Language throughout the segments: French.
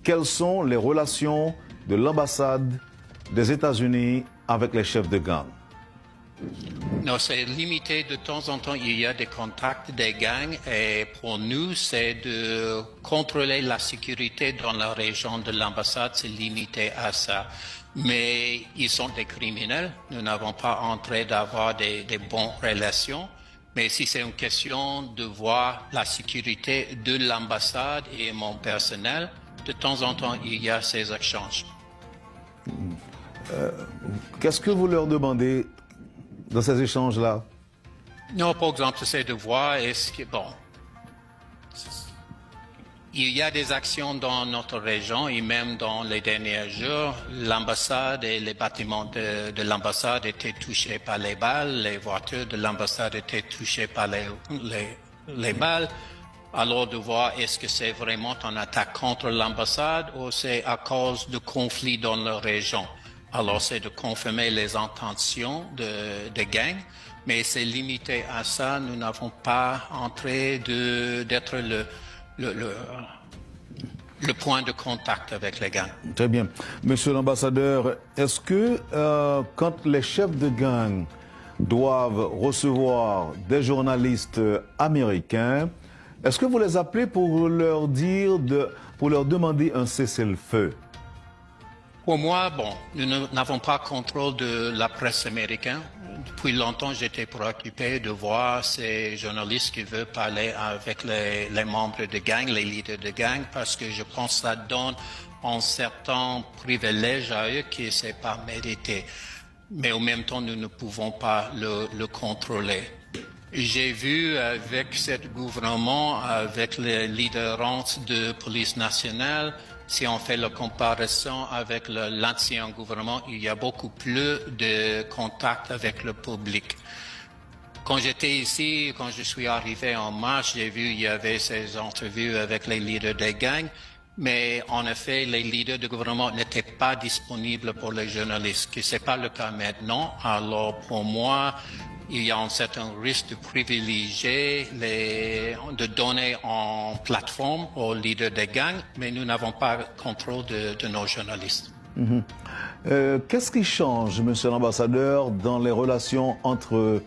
quelles sont les relations de l'ambassade des États-Unis avec les chefs de gang? Non, c'est limité. De temps en temps, il y a des contacts des gangs et pour nous, c'est de contrôler la sécurité dans la région de l'ambassade. C'est limité à ça. Mais ils sont des criminels. Nous n'avons pas entré d'avoir des bonnes relations. Mais si c'est une question de voir la sécurité de l'ambassade et mon personnel, de temps en temps, il y a ces échanges. Qu'est-ce que vous leur demandez dans ces échanges-là? Non, par exemple, c'est de voir est-ce que, bon, il y a des actions dans notre région et même dans les derniers jours, l'ambassade et les bâtiments de l'ambassade étaient touchés par les balles, les voitures de l'ambassade étaient touchées par les balles. Alors de voir est-ce que c'est vraiment une attaque contre l'ambassade ou c'est à cause de conflits dans la région. Alors c'est de confirmer les intentions des gangs, mais c'est limité à ça. Nous n'avons pas entré d'être le point de contact avec les gangs. Très bien. Monsieur l'ambassadeur, est-ce que quand les chefs de gang doivent recevoir des journalistes américains, est-ce que vous les appelez pour leur demander un cessez-le-feu? Pour moi, bon, nous n'avons pas contrôle de la presse américaine. Depuis longtemps, j'étais préoccupé de voir ces journalistes qui veulent parler avec les membres de gang, les leaders de gang, parce que je pense que ça donne un certain privilège à eux qui n'est pas mérité. Mais en même temps, nous ne pouvons pas le contrôler. J'ai vu avec ce gouvernement, avec les leaders de police nationale, si on fait la comparaison avec l'ancien gouvernement, il y a beaucoup plus de contact avec le public. Quand j'étais ici, quand je suis arrivé en mars, j'ai vu il y avait ces entrevues avec les leaders des gangs, mais en effet, les leaders du gouvernement n'étaient pas disponibles pour les journalistes, ce n'est pas le cas maintenant. Alors pour moi, il y a un certain risque de privilégier, de donner en plateforme aux leaders des gangs, mais nous n'avons pas le contrôle de nos journalistes. Qu'est-ce qui change, monsieur l'ambassadeur, dans les relations entre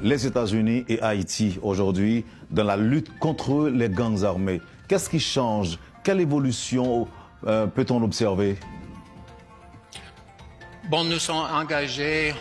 les États-Unis et Haïti aujourd'hui, dans la lutte contre les gangs armés? Qu'est-ce qui change? Quelle évolution peut-on observer? Bon, nous sommes engagés